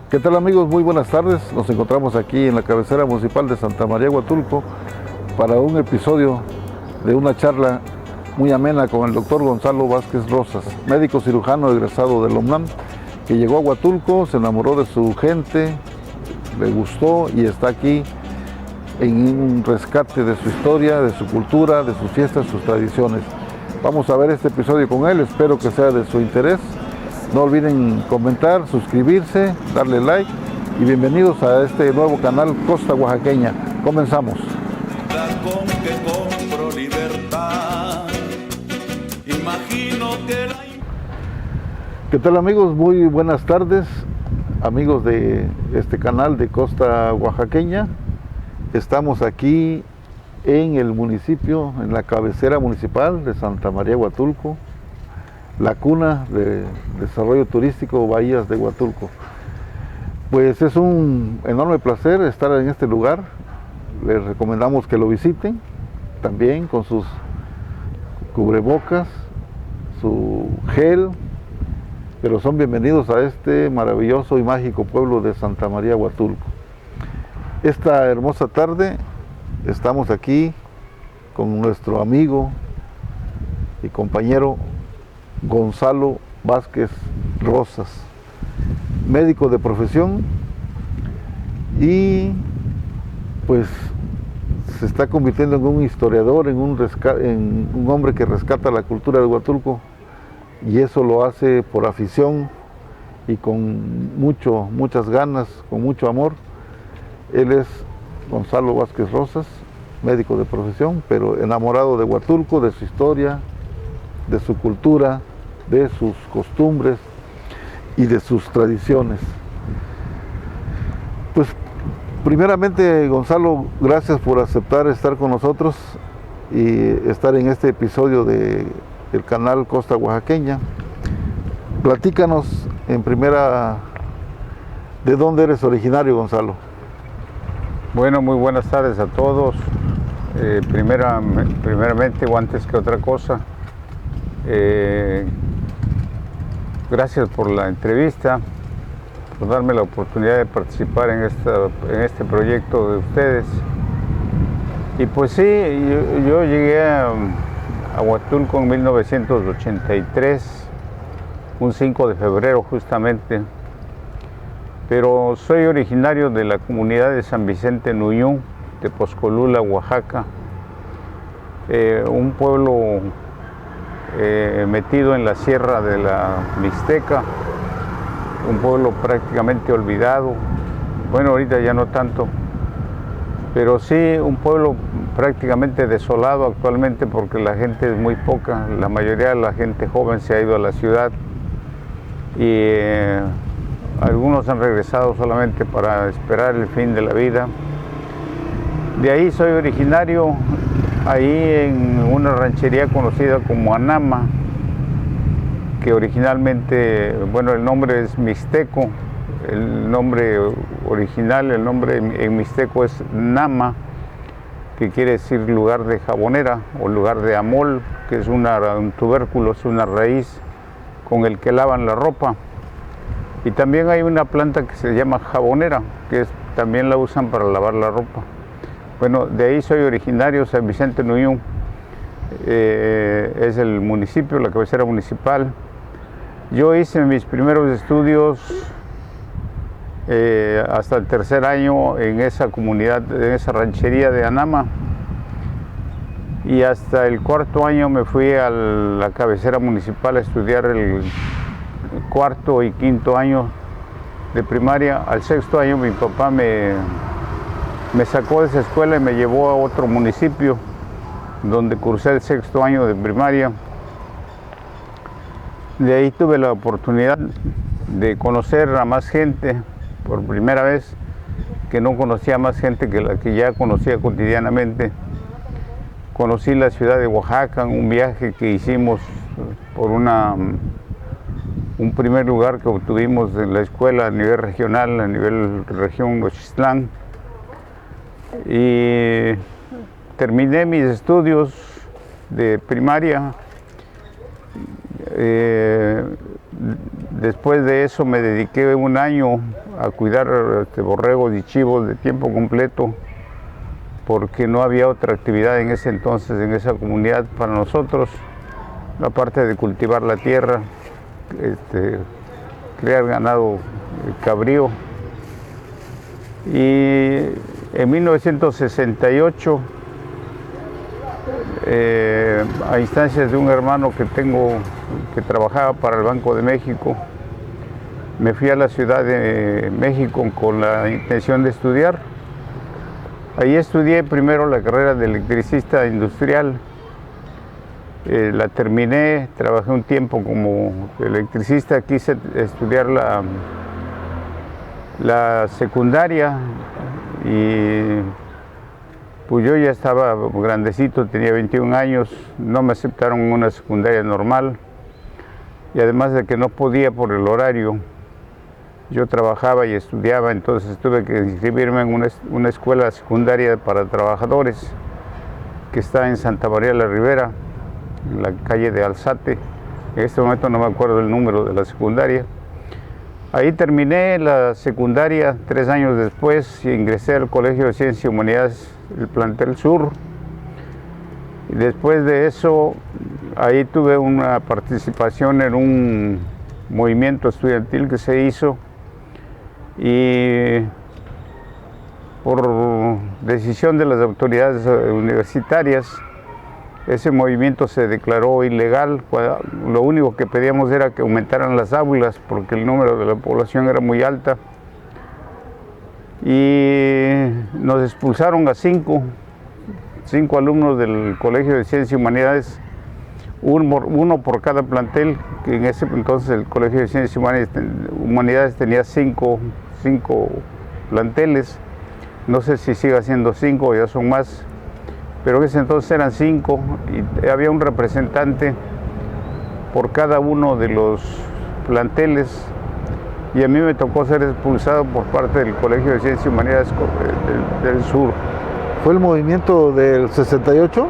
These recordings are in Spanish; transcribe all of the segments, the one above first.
¿Qué tal, amigos? Muy buenas tardes. Nos encontramos aquí en la cabecera municipal de Santa María Huatulco para un episodio de una charla muy amena con el doctor Gonzalo Vázquez Rosas, médico cirujano egresado de la UNAM, que llegó a Huatulco, se enamoró de su gente, le gustó y está aquí en un rescate de su historia, de su cultura, de sus fiestas, sus tradiciones. Vamos a ver este episodio con él, espero que sea de su interés. No olviden comentar, suscribirse, darle like y bienvenidos a este nuevo canal Costa Oaxaqueña. Comenzamos. Con que compro libertad. Imagino que ¿Qué tal, amigos? Muy buenas tardes, amigos de este canal de Costa Oaxaqueña. Estamos aquí en el municipio, en la cabecera municipal de Santa María Huatulco, la cuna de desarrollo turístico Bahías de Huatulco. Pues es un enorme placer estar en este lugar. Les recomendamos que lo visiten también con sus cubrebocas, su gel, pero son bienvenidos a este maravilloso y mágico pueblo de Santa María Huatulco. Esta hermosa tarde estamos aquí con nuestro amigo y compañero Gonzalo Vázquez Rosas, médico de profesión, y pues se está convirtiendo en un historiador, en un hombre que rescata la cultura de Huatulco, y eso lo hace por afición y con muchas ganas, con mucho amor. Él es Gonzalo Vázquez Rosas, médico de profesión, pero enamorado de Huatulco, de su historia, de su cultura, de sus costumbres y de sus tradiciones. Pues primeramente, Gonzalo, gracias por aceptar estar con nosotros y estar en este episodio del canal Costa Oaxaqueña. Platícanos en primera, ¿de dónde eres originario, Gonzalo? Bueno, muy buenas tardes a todos. Primeramente, o antes que otra cosa, gracias por la entrevista, por darme la oportunidad de participar en este proyecto de ustedes. Y pues sí, yo llegué a Huatulco en 1983, un 5 de febrero justamente, pero soy originario de la comunidad de San Vicente Nuyú, de Pozcolula, Oaxaca, un pueblo metido en la sierra de la Mixteca, un pueblo prácticamente olvidado, bueno, ahorita ya no tanto, pero sí un pueblo prácticamente desolado actualmente porque la gente es muy poca, la mayoría de la gente joven se ha ido a la ciudad y algunos han regresado solamente para esperar el fin de la vida. De ahí soy originario, ahí en una ranchería conocida como Anama, que originalmente, bueno, el nombre es mixteco, el nombre original, el nombre en mixteco es Nama, que quiere decir lugar de jabonera o lugar de amol, que es un tubérculo, es una raíz con el que lavan la ropa. Y también hay una planta que se llama jabonera, que también la usan para lavar la ropa. Bueno, de ahí soy originario, San Vicente Nuyú, es el municipio, la cabecera municipal. Yo hice mis primeros estudios hasta el tercer año en esa comunidad, en esa ranchería de Anama, y hasta el cuarto año me fui a la cabecera municipal a estudiar el cuarto y quinto año de primaria. Al sexto año mi papá me sacó de esa escuela y me llevó a otro municipio donde cursé el sexto año de primaria. De ahí tuve la oportunidad de conocer a más gente por primera vez, que no conocía más gente que la que ya conocía cotidianamente. Conocí la ciudad de Oaxaca en un viaje que hicimos por un primer lugar que obtuvimos en la escuela a nivel regional, a nivel región Nochistlán. Y terminé mis estudios de primaria. después de eso me dediqué un año a cuidar borregos y chivos de tiempo completo, porque no había otra actividad en ese entonces en esa comunidad para nosotros, aparte de cultivar la tierra, criar ganado cabrío. Y en 1968, a instancias de un hermano que tengo que trabajaba para el Banco de México, me fui a la Ciudad de México con la intención de estudiar. Ahí estudié primero la carrera de electricista industrial, la terminé, trabajé un tiempo como electricista, quise estudiar la secundaria y pues yo ya estaba grandecito, tenía 21 años, no me aceptaron en una secundaria normal y además de que no podía por el horario, yo trabajaba y estudiaba, entonces tuve que inscribirme en una escuela secundaria para trabajadores que está en Santa María la Ribera, en la calle de Alzate. En este momento no me acuerdo el número de la secundaria. Ahí terminé la secundaria, 3 años después ingresé al Colegio de Ciencias y Humanidades, el plantel sur. Y después de eso, ahí tuve una participación en un movimiento estudiantil que se hizo y por decisión de las autoridades universitarias, ese movimiento se declaró ilegal. Lo único que pedíamos era que aumentaran las aulas porque el número de la población era muy alta. Y nos expulsaron a 5 alumnos del Colegio de Ciencias y Humanidades, uno por cada plantel, que en ese entonces el Colegio de Ciencias y Humanidades tenía 5 planteles. No sé si sigue siendo 5 o ya son más. Pero en ese entonces eran 5 y había un representante por cada uno de los planteles y a mí me tocó ser expulsado por parte del Colegio de Ciencias y Humanidades del Sur. ¿Fue el movimiento del 68?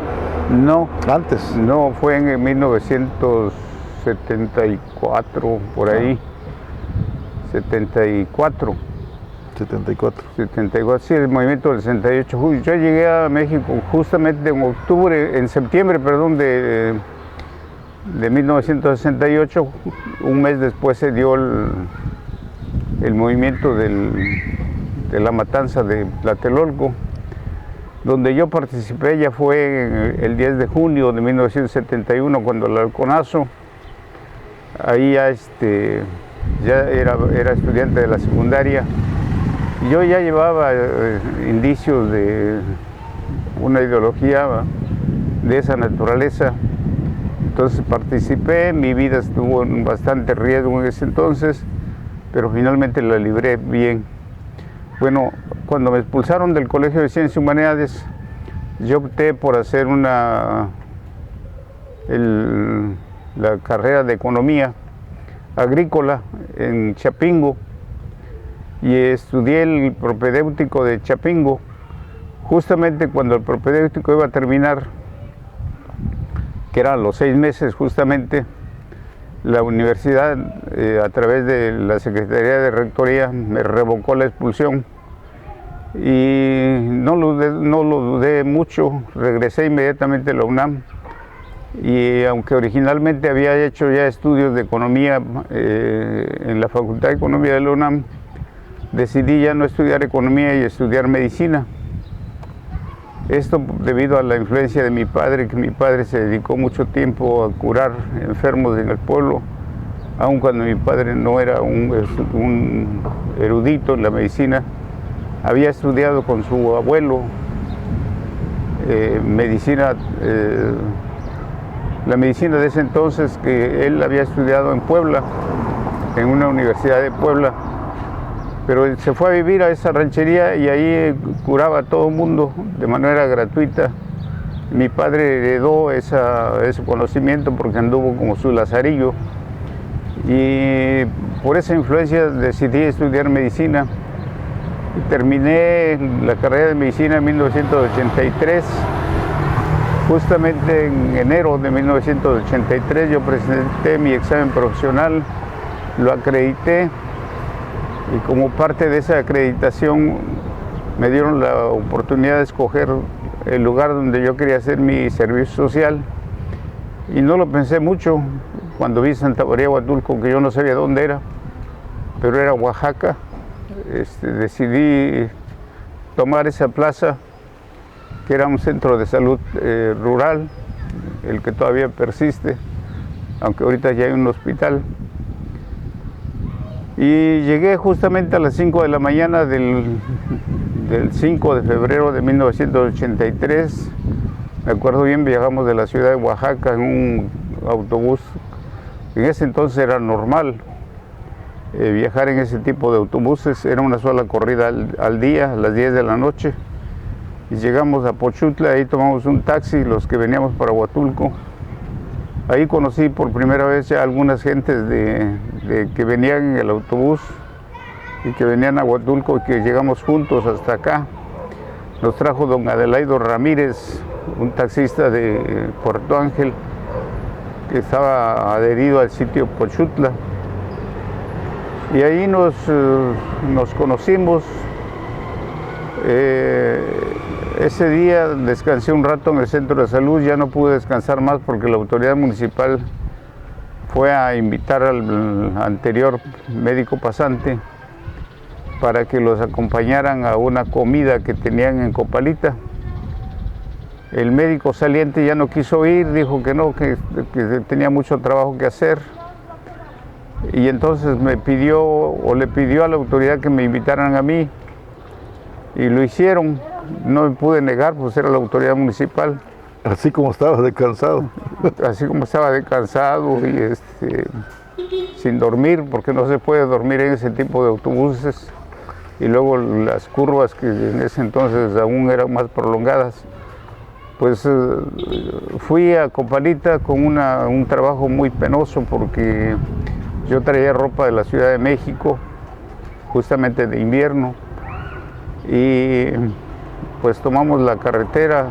No. Antes. No, fue en 1974, por ahí. 74. 74, sí, el movimiento del 68. Yo llegué a México justamente en septiembre, de 1968. Un mes después se dio el movimiento de la matanza de Tlatelolco, donde yo participé. Ya fue el 10 de junio de 1971, cuando el halconazo, ahí ya era estudiante de la secundaria. Yo ya llevaba indicios de una ideología de esa naturaleza, entonces participé. Mi vida estuvo en bastante riesgo en ese entonces, pero finalmente la libré bien. Bueno, cuando me expulsaron del Colegio de Ciencias y Humanidades, yo opté por hacer la carrera de Economía Agrícola en Chapingo, y estudié el propedéutico de Chapingo. Justamente cuando el propedéutico iba a terminar, que eran los 6 meses justamente, la universidad a través de la Secretaría de Rectoría me revocó la expulsión y no lo dudé mucho, regresé inmediatamente a la UNAM y aunque originalmente había hecho ya estudios de economía en la Facultad de Economía de la UNAM, decidí ya no estudiar economía y estudiar medicina. Esto debido a la influencia de mi padre, que mi padre se dedicó mucho tiempo a curar enfermos en el pueblo, aun cuando mi padre no era un erudito en la medicina. Había estudiado con su abuelo medicina, la medicina de ese entonces, que él había estudiado en Puebla, en una universidad de Puebla. Pero se fue a vivir a esa ranchería y ahí curaba a todo el mundo de manera gratuita. Mi padre heredó ese conocimiento porque anduvo como su lazarillo. Y por esa influencia decidí estudiar medicina. Y terminé la carrera de medicina en 1983. Justamente en enero de 1983 yo presenté mi examen profesional lo acredité y como parte de esa acreditación me dieron la oportunidad de escoger el lugar donde yo quería hacer mi servicio social y no lo pensé mucho cuando vi Santa María Huatulco, que yo no sabía dónde era, pero era Oaxaca. Decidí tomar esa plaza, que era un centro de salud rural, el que todavía persiste, aunque ahorita ya hay un hospital. Y llegué justamente a las 5 de la mañana del 5 de febrero de 1983. Me acuerdo bien, viajamos de la ciudad de Oaxaca en un autobús. En ese entonces era normal viajar en ese tipo de autobuses, era una sola corrida al día, a las 10 de la noche. Y llegamos a Pochutla, ahí tomamos un taxi, los que veníamos para Huatulco. Ahí conocí por primera vez ya algunas gentes que venían en el autobús y que venían a Huatulco y que llegamos juntos hasta acá. Nos trajo don Adelaido Ramírez, un taxista de Puerto Ángel, que estaba adherido al sitio Pochutla. Y ahí nos conocimos. Ese día descansé un rato en el centro de salud, ya no pude descansar más porque la autoridad municipal fue a invitar al anterior médico pasante para que los acompañaran a una comida que tenían en Copalita. El médico saliente ya no quiso ir, dijo que no, que tenía mucho trabajo que hacer. Y entonces le pidió a la autoridad que me invitaran a mí. Y lo hicieron. No me pude negar, pues era la autoridad municipal. Así como estabas descansado. Así como estaba descansado y sin dormir, porque no se puede dormir en ese tipo de autobuses. Y luego las curvas, que en ese entonces aún eran más prolongadas. Pues fui a Copalita con un trabajo muy penoso porque yo traía ropa de la Ciudad de México, justamente de invierno, y pues tomamos la carretera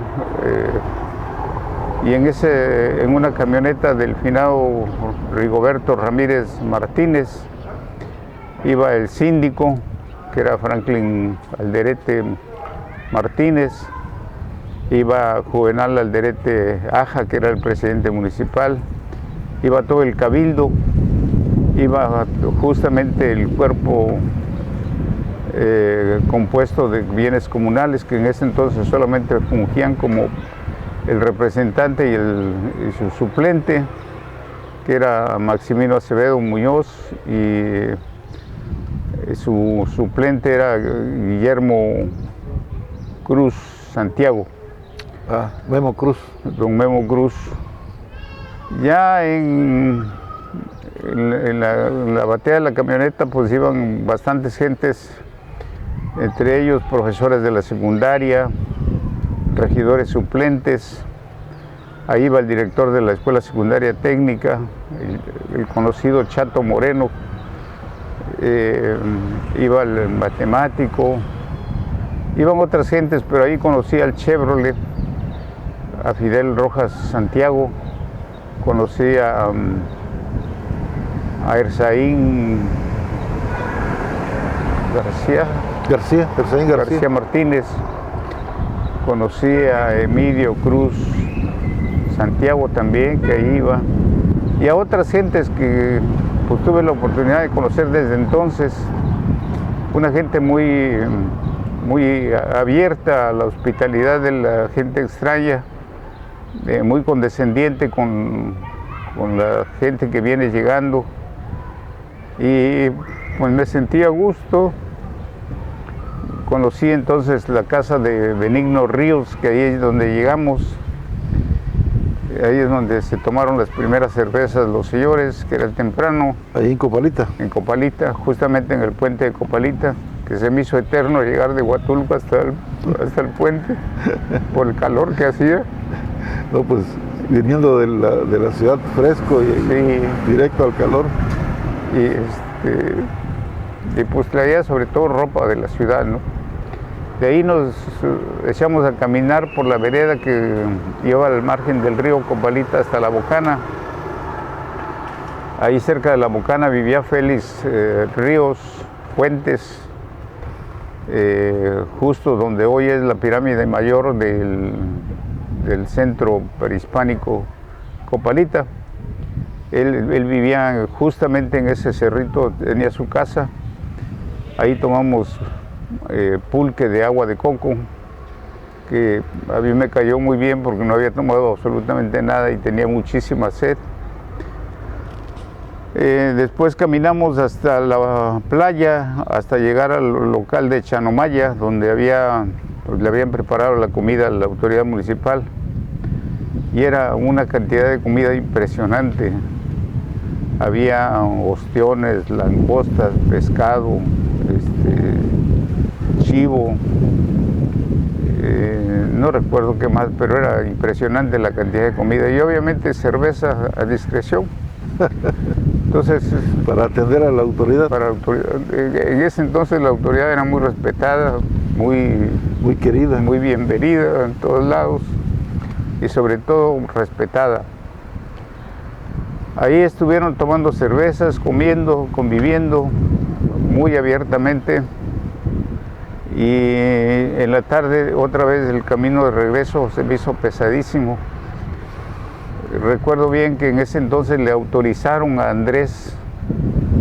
y en una camioneta del finado Rigoberto Ramírez Martínez iba el síndico, que era Franklin Alderete Martínez, iba Juvenal Alderete Aja, que era el presidente municipal, iba todo el cabildo, iba justamente el cuerpo compuesto de bienes comunales, que en ese entonces solamente fungían como el representante y su suplente, que era Maximino Acevedo Muñoz, y su suplente era Guillermo Cruz Santiago. Memo Cruz. Don Memo Cruz. Ya en la batea de la camioneta pues iban bastantes gentes, entre ellos profesores de la secundaria, regidores suplentes. Ahí iba el director de la Escuela Secundaria Técnica, el conocido Chato Moreno, iba el matemático, iban otras gentes, pero ahí conocí al Chevrolet, a Fidel Rojas Santiago, conocí a Erzaín García Martínez, conocí a Emilio Cruz Santiago también, que ahí iba, y a otras gentes que pues tuve la oportunidad de conocer desde entonces. Una gente muy abierta a la hospitalidad de la gente extraña, muy condescendiente con la gente que viene llegando, y pues me sentí a gusto. Conocí entonces la casa de Benigno Ríos, que ahí es donde llegamos, ahí es donde se tomaron las primeras cervezas los señores, que era temprano. Ahí en Copalita. En Copalita, justamente en el puente de Copalita, que se me hizo eterno llegar de Huatulco hasta el puente, por el calor que hacía. No, pues viniendo de la ciudad fresco y sí, directo al calor. Y pues traía sobre todo ropa de la ciudad, ¿no? De ahí nos echamos a caminar por la vereda que lleva al margen del río Copalita hasta La Bocana. Ahí cerca de La Bocana vivía Félix Ríos Fuentes, justo donde hoy es la pirámide mayor del centro prehispánico Copalita. Él vivía justamente en ese cerrito, tenía su casa. Ahí tomamos pulque de agua de coco, que a mí me cayó muy bien porque no había tomado absolutamente nada y tenía muchísima sed. Después caminamos hasta la playa, hasta llegar al local de Chanomaya, donde le habían preparado la comida a la autoridad municipal. Y era una cantidad de comida impresionante. Había ostiones, langostas, pescado, chivo, no recuerdo qué más, pero era impresionante la cantidad de comida. Y obviamente cerveza a discreción. Entonces, para atender a la autoridad. En ese entonces la autoridad era muy respetada, muy querida, muy bienvenida en todos lados y sobre todo respetada. Ahí estuvieron tomando cervezas, comiendo, conviviendo muy abiertamente, y en la tarde otra vez el camino de regreso se me hizo pesadísimo. Recuerdo bien que en ese entonces le autorizaron a Andrés,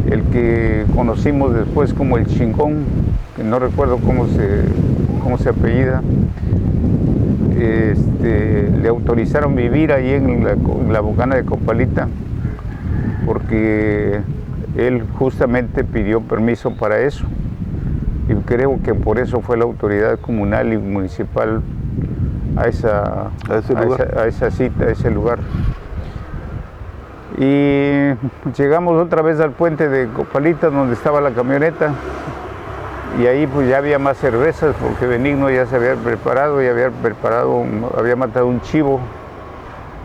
el que conocimos después como el Chingón, que no recuerdo cómo se apellida, le autorizaron vivir ahí en la Bocana de Copalita, porque él justamente pidió permiso para eso, y creo que por eso fue la autoridad comunal y municipal a esa cita, a ese lugar. Y llegamos otra vez al puente de Copalita, donde estaba la camioneta, y ahí pues ya había más cervezas, porque Benigno ya se había preparado, había matado un chivo.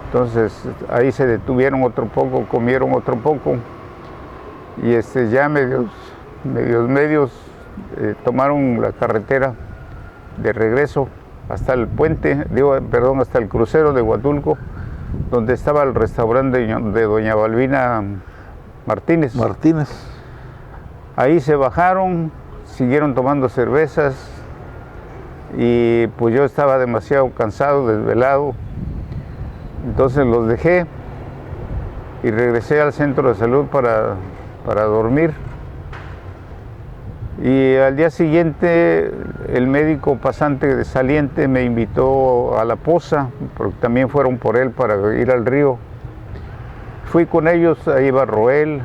Entonces ahí se detuvieron otro poco, comieron otro poco, y ya medios tomaron la carretera de regreso hasta el puente, hasta el crucero de Huatulco, donde estaba el restaurante de doña Balbina Martínez. Ahí se bajaron, siguieron tomando cervezas, y pues yo estaba demasiado cansado, desvelado. Entonces los dejé y regresé al centro de salud para dormir. Y al día siguiente el médico pasante saliente me invitó a La Poza, porque también fueron por él para ir al río. Fui con ellos, ahí iba Roel,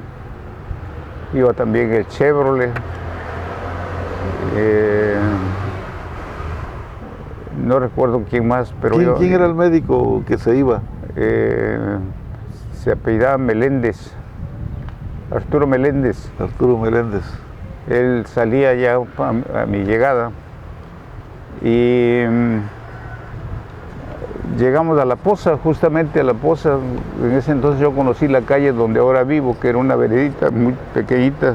iba también el Chevrolet. No recuerdo quién más, pero ¿Quién era el médico que se iba? Se apellidaba Meléndez, Arturo Meléndez. Él salía ya a mi llegada, y llegamos a La Poza, justamente a La Poza. En ese entonces yo conocí la calle donde ahora vivo, que era una veredita muy pequeñita,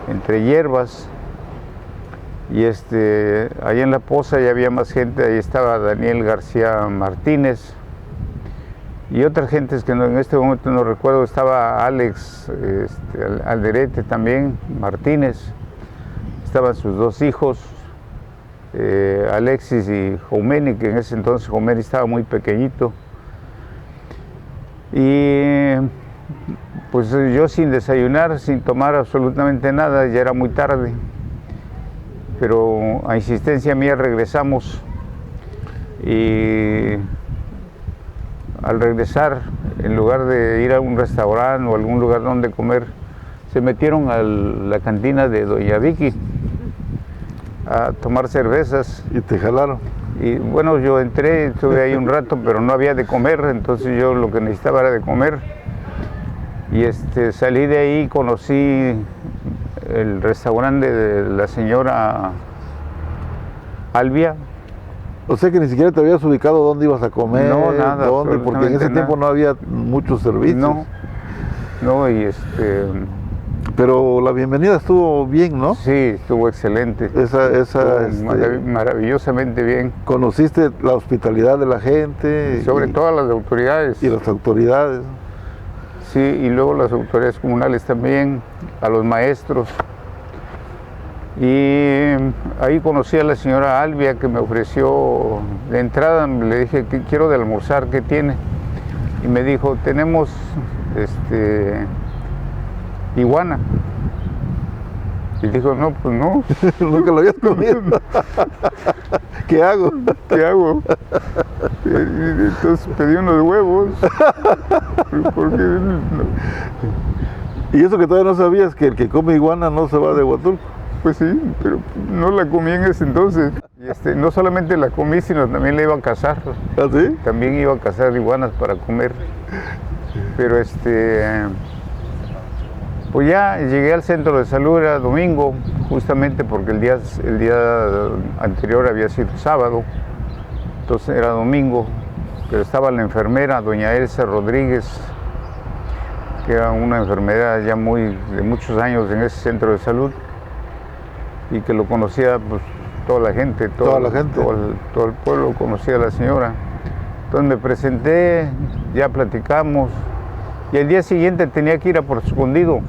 entre hierbas. Y ahí en La Poza ya había más gente, ahí estaba Daniel García Martínez y otras gentes que en este momento no recuerdo. Estaba Alex Alderete también, Martínez, estaban sus dos hijos, Alexis y Jomeni, que en ese entonces Jomeni estaba muy pequeñito. Y pues yo sin desayunar, sin tomar absolutamente nada, ya era muy tarde. Pero a insistencia mía regresamos, y al regresar, en lugar de ir a un restaurante o algún lugar donde comer, se metieron a la cantina de doña Vicky a tomar cervezas. ¿Y te jalaron? Y bueno, yo entré, estuve ahí un rato, pero no había de comer, entonces yo lo que necesitaba era de comer. Y salí de ahí, conocí el restaurante de la señora Albia. O sea que ni siquiera te habías ubicado dónde ibas a comer. No, nada. ¿Dónde? Porque en ese tiempo no había muchos servicios. No, y Pero la bienvenida estuvo bien, ¿no? Sí, estuvo excelente. Maravillosamente bien. ¿Conociste la hospitalidad de la gente? Sobre todo las autoridades. Y las autoridades. Sí, y luego las autoridades comunales también, a los maestros. Y ahí conocí a la señora Albia, que me ofreció de entrada. Le dije que quiero de almorzar, ¿qué tiene? Y me dijo, tenemos iguana. Y dijo, no, pues no. Nunca lo habías comido. ¿Qué hago? ¿Qué hago? Y entonces pedí unos huevos. Porque no. Y eso que todavía no sabías, que el que come iguana no se va de Huatulco. Pues sí, pero no la comí en ese entonces. Y no solamente la comí, sino también la iba a cazar. ¿Ah, sí? También iba a cazar iguanas para comer. Pero pues ya llegué al centro de salud, era domingo, justamente porque el día anterior había sido sábado. Entonces era domingo, pero estaba la enfermera, doña Elsa Rodríguez, que era una enfermera ya de muchos años en ese centro de salud, y que lo conocía pues toda la gente, todo el pueblo conocía a la señora. Entonces me presenté, ya platicamos, y el día siguiente tenía que ir a Puerto Escondido,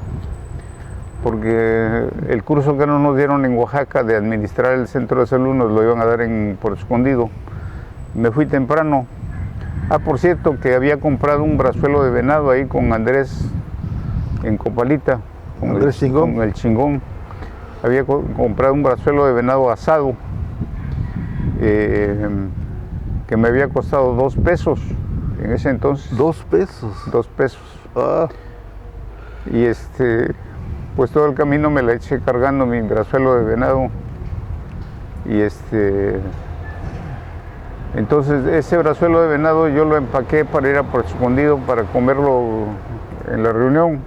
porque el curso que no nos dieron en Oaxaca de administrar el centro de salud nos lo iban a dar en Puerto Escondido. Me fui temprano. Por cierto, que había comprado un brazuelo de venado ahí con Andrés en Copalita, con el Chingón. Había comprado un brazuelo de venado asado, que me había costado 2 pesos en ese entonces. 2 pesos. 2 pesos. Ah. Y pues todo el camino me la eché cargando mi brazuelo de venado. Y entonces ese brazuelo de venado yo lo empaqué para ir a Puerto Escondido para comerlo en la reunión.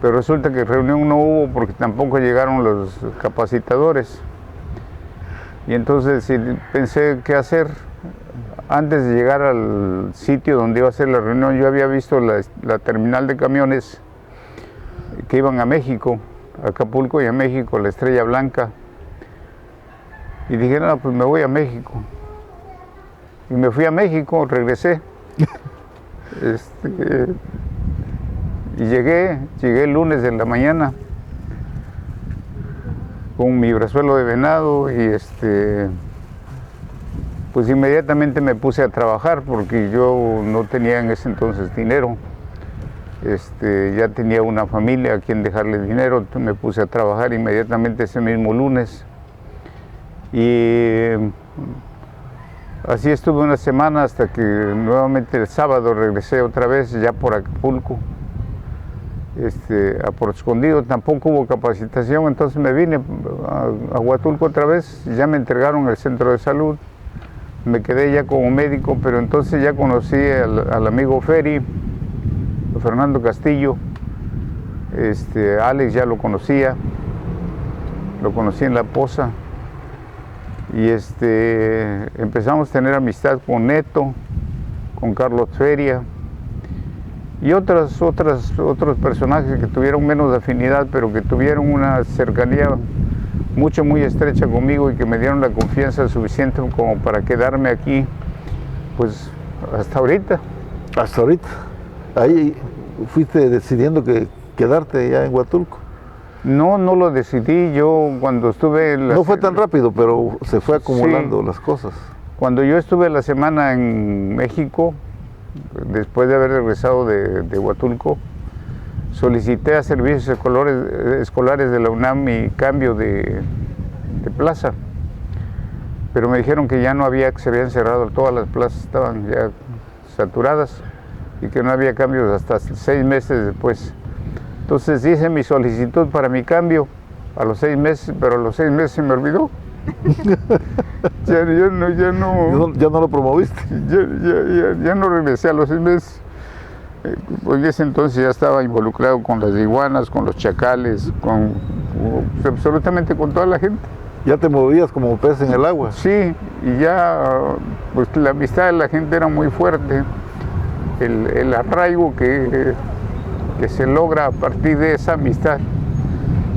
Pero resulta que reunión no hubo porque tampoco llegaron los capacitadores. Y entonces pensé qué hacer. Antes de llegar al sitio donde iba a ser la reunión, yo había visto la terminal de camiones que iban a México, a Acapulco y a México, la Estrella Blanca. Y dije, no, pues me voy a México. Y me fui a México, regresé. Y llegué el lunes de la mañana con mi brazuelo de venado y pues inmediatamente me puse a trabajar porque yo no tenía en ese entonces dinero. Ya tenía una familia a quien dejarle dinero, entonces me puse a trabajar inmediatamente ese mismo lunes. Y así estuve una semana hasta que nuevamente el sábado regresé otra vez ya por Acapulco. A Puerto Escondido tampoco hubo capacitación, entonces me vine a Huatulco otra vez, ya me entregaron el centro de salud, me quedé ya como médico, pero entonces ya conocí al amigo Feri, Fernando Castillo, Alex ya lo conocí en La Poza, y empezamos a tener amistad con Neto, con Carlos Feria, y otros personajes que tuvieron menos afinidad, pero que tuvieron una cercanía muy estrecha conmigo y que me dieron la confianza suficiente como para quedarme aquí, pues hasta ahorita. Hasta ahorita. Ahí fuiste decidiendo quedarte ya en Huatulco. No lo decidí. Yo cuando estuve... No fue tan rápido, pero se fue acumulando las cosas. Cuando yo estuve la semana en México, después de haber regresado de Huatulco, solicité a servicios escolares de la UNAM mi cambio de plaza, pero me dijeron que ya no había, que se habían cerrado todas las plazas, estaban ya saturadas y que no había cambios hasta 6 meses después. Entonces hice mi solicitud para mi cambio a los 6 meses, pero a los 6 meses se me olvidó. Ya no lo promoviste. Ya no regresé a los 6 meses. Pues en ese entonces ya estaba involucrado con las iguanas, con los chacales, absolutamente con toda la gente. Ya te movías como pez en el agua. Sí, y ya pues la amistad de la gente era muy fuerte. El arraigo que se logra a partir de esa amistad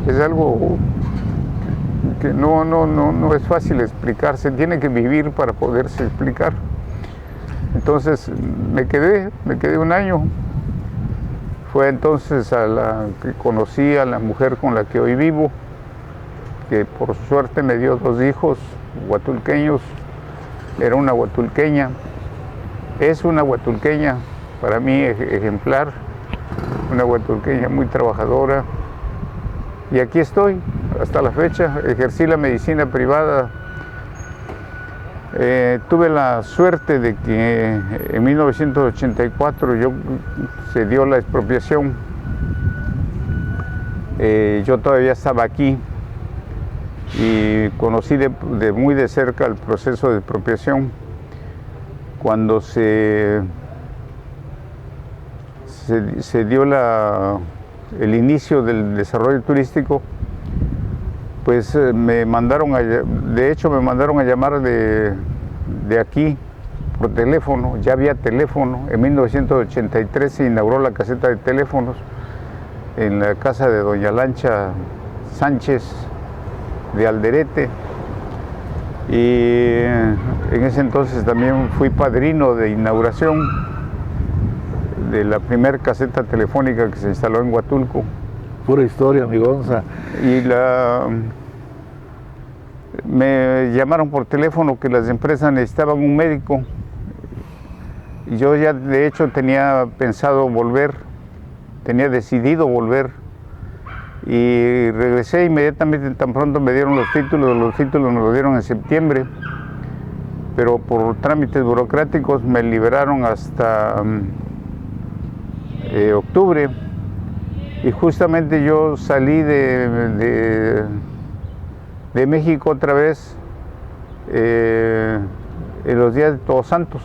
es algo que no es fácil explicar, se tiene que vivir para poderse explicar. Entonces me quedé 1 año Fue entonces a la que conocí a la mujer con la que hoy vivo, que por suerte me dio 2 hijos huatulqueños. Era una huatulqueña, es una huatulqueña para mí ejemplar, una huatulqueña muy trabajadora. Y aquí estoy, hasta la fecha. Ejercí la medicina privada. Tuve la suerte de que en 1984 se dio la expropiación. Yo todavía estaba aquí y conocí muy de cerca el proceso de expropiación. Cuando se dio el inicio del desarrollo turístico, pues me mandaron a llamar de aquí por teléfono. Ya había teléfono. En 1983 se inauguró la caseta de teléfonos en la casa de doña Lancha Sánchez de Alderete, y en ese entonces también fui padrino de inauguración de la primera caseta telefónica que se instaló en Huatulco. Pura historia, mi Gonza. Y me llamaron por teléfono que las empresas necesitaban un médico. Y yo ya de hecho tenía pensado volver, tenía decidido volver. Y regresé inmediatamente, tan pronto me dieron los títulos me los dieron en septiembre. Pero por trámites burocráticos me liberaron hasta octubre. Y justamente yo salí de México otra vez en los días de Todos Santos,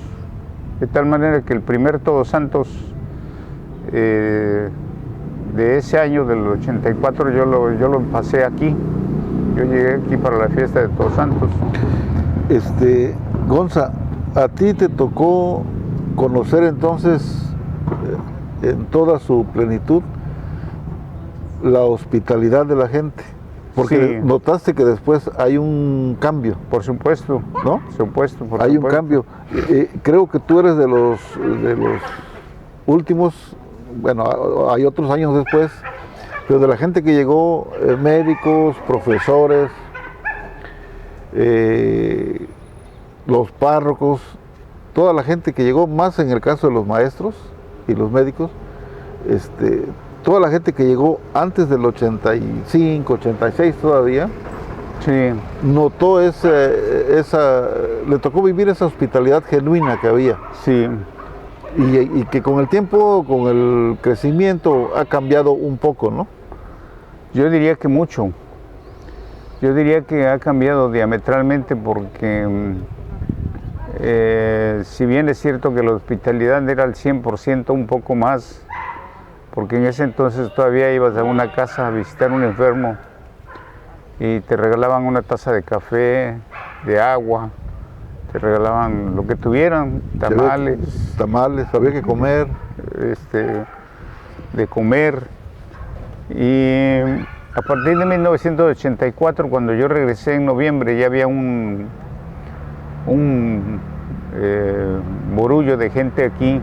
de tal manera que el primer Todos Santos de ese año, del 84, yo lo pasé aquí. Yo llegué aquí para la fiesta de Todos Santos. Gonza, a ti te tocó conocer entonces en toda su plenitud la hospitalidad de la gente, porque sí, notaste que después hay un cambio. Por supuesto, ¿no? Por supuesto. Hay un cambio. Creo que tú eres de los últimos, bueno, hay otros años después, pero de la gente que llegó, médicos, profesores, los párrocos, toda la gente que llegó, más en el caso de los maestros y los médicos, toda la gente que llegó antes del 85, 86 todavía, sí, notó le tocó vivir esa hospitalidad genuina que había. Sí. Y que con el tiempo, con el crecimiento, ha cambiado un poco, ¿no? Yo diría que mucho. Yo diría que ha cambiado diametralmente porque si bien es cierto que la hospitalidad era al 100%, un poco más, porque en ese entonces todavía ibas a una casa a visitar a un enfermo y te regalaban una taza de café, de agua, te regalaban lo que tuvieran, tamales, había que comer, de comer. Y a partir de 1984, cuando yo regresé en noviembre, ya había un borullo de gente aquí,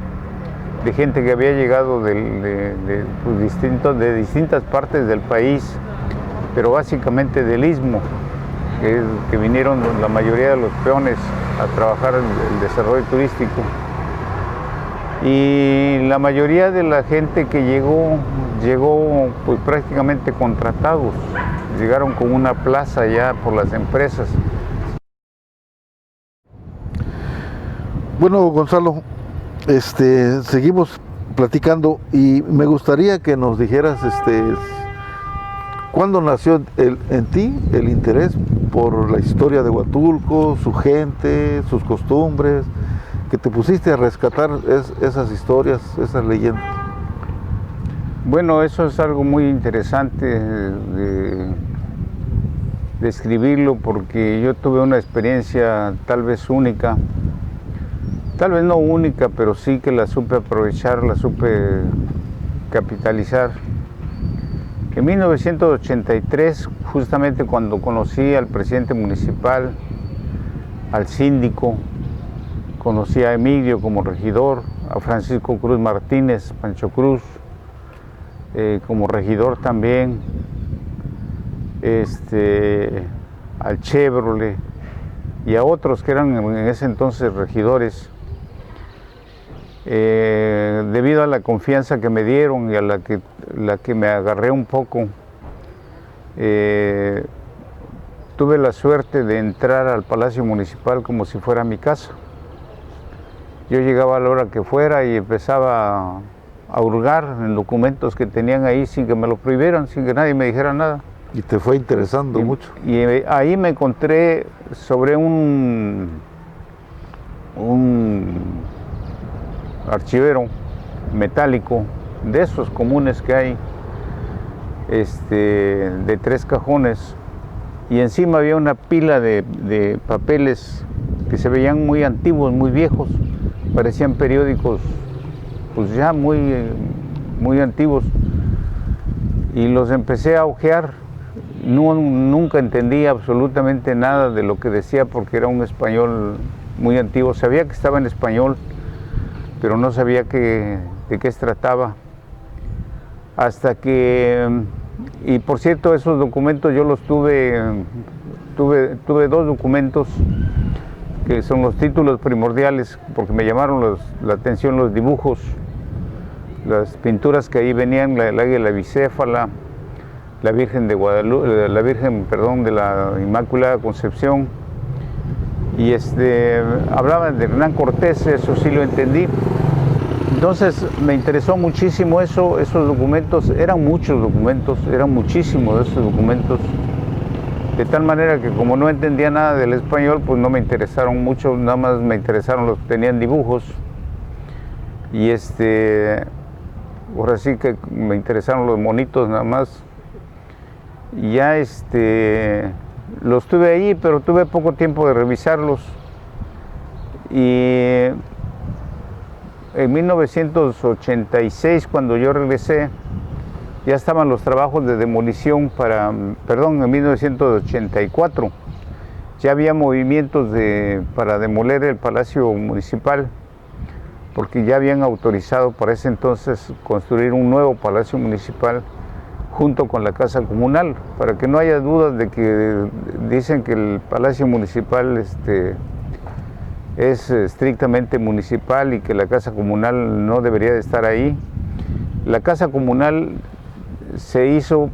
de gente que había llegado de distintas partes del país, pero básicamente del Istmo, que vinieron la mayoría de los peones a trabajar en el desarrollo turístico. Y la mayoría de la gente que llegó pues prácticamente contratados, llegaron con una plaza ya por las empresas. Bueno, Gonzalo, seguimos platicando y me gustaría que nos dijeras ¿cuándo nació en ti el interés por la historia de Huatulco, su gente, sus costumbres, que te pusiste a rescatar esas historias, esas leyendas? Bueno, eso es algo muy interesante de escribirlo, porque yo tuve una experiencia tal vez única, tal vez no única, pero sí que la supe aprovechar, la supe capitalizar. En 1983, justamente cuando conocí al presidente municipal, al síndico, conocí a Emilio como regidor, a Francisco Cruz Martínez, Pancho Cruz, como regidor también, al Chevrolet y a otros que eran en ese entonces regidores, debido a la confianza que me dieron y a la que me agarré un poco. Tuve la suerte de entrar al Palacio Municipal como si fuera mi casa. Yo llegaba a la hora que fuera y empezaba a hurgar en documentos que tenían ahí sin que me lo prohibieran, sin que nadie me dijera nada. Y te fue interesando mucho. Y ahí me encontré sobre un archivero metálico, de esos comunes que hay, de 3 cajones, y encima había una pila de papeles que se veían muy antiguos, muy viejos, parecían periódicos pues ya muy antiguos, y los empecé a hojear. Nunca entendí absolutamente nada de lo que decía porque era un español muy antiguo. Sabía que estaba en español, pero no sabía de qué se trataba. Hasta que, y por cierto, esos documentos yo los tuve 2 documentos que son los títulos primordiales, porque me llamaron la atención los dibujos, las pinturas que ahí venían, el águila bicéfala, la Virgen de Guadalupe, de la Inmaculada Concepción, y hablaban de Hernán Cortés, eso sí lo entendí. Entonces me interesó muchísimo esos documentos, eran muchos documentos, eran muchísimos de esos documentos, de tal manera que como no entendía nada del español, pues no me interesaron mucho, nada más me interesaron los que tenían dibujos, y ahora sí que me interesaron los monitos nada más. Y ya los tuve ahí, pero tuve poco tiempo de revisarlos. Y en 1986, cuando yo regresé, ya estaban los trabajos de demolición en 1984, ya había movimientos para demoler el Palacio Municipal, porque ya habían autorizado para ese entonces construir un nuevo Palacio Municipal junto con la Casa Comunal, para que no haya dudas de que dicen que el Palacio Municipal es estrictamente municipal y que la Casa Comunal no debería de estar ahí. La Casa Comunal se hizo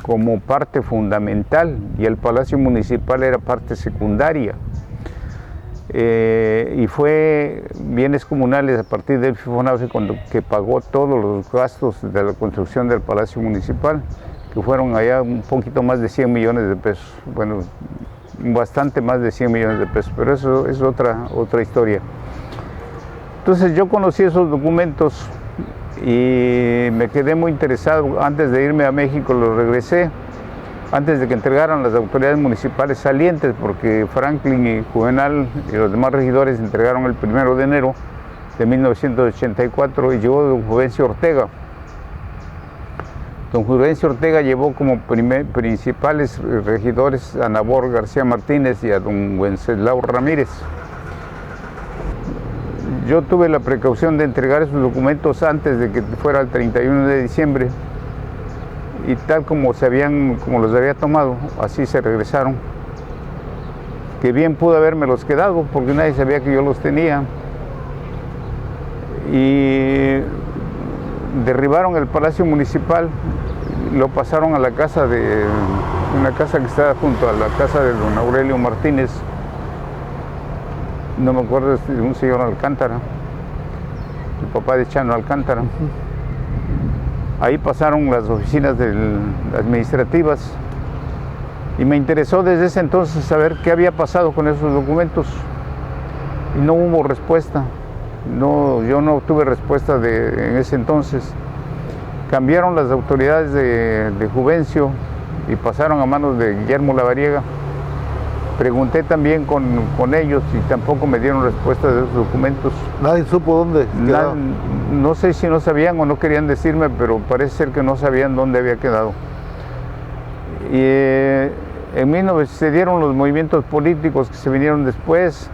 como parte fundamental y el Palacio Municipal era parte secundaria. Y fue bienes comunales a partir del FIFONAVE que pagó todos los gastos de la construcción del Palacio Municipal, que fueron allá un poquito más de 100 millones de pesos, bueno, bastante más de 100 millones de pesos, pero eso es otra historia. Entonces yo conocí esos documentos y me quedé muy interesado. Antes de irme a México los regresé, antes de que entregaran las autoridades municipales salientes, porque Franklin y Juvenal y los demás regidores entregaron el 1 de enero de 1984 y llegó don Juvencio Ortega. Don Juvencio Ortega llevó como principales regidores a Nabor García Martínez y a don Wenceslao Ramírez. Yo tuve la precaución de entregar esos documentos antes de que fuera el 31 de diciembre. Y tal como los había tomado, así se regresaron. Que bien pude habérmelos quedado, porque nadie sabía que yo los tenía. Y derribaron el Palacio Municipal, lo pasaron a la casa una casa que está junto a la casa de don Aurelio Martínez, no me acuerdo, de un señor Alcántara, el papá de Chano Alcántara. Ahí pasaron las oficinas administrativas y me interesó desde ese entonces saber qué había pasado con esos documentos y no hubo respuesta. Yo no obtuve respuesta en ese entonces. Cambiaron las autoridades de Juvencio y pasaron a manos de Guillermo Lavariega. Pregunté también con ellos y tampoco me dieron respuesta de esos documentos. ¿Nadie supo dónde quedaron? No sé si no sabían o no querían decirme, pero parece ser que no sabían dónde había quedado. Y en 1900 se dieron los movimientos políticos que se vinieron después.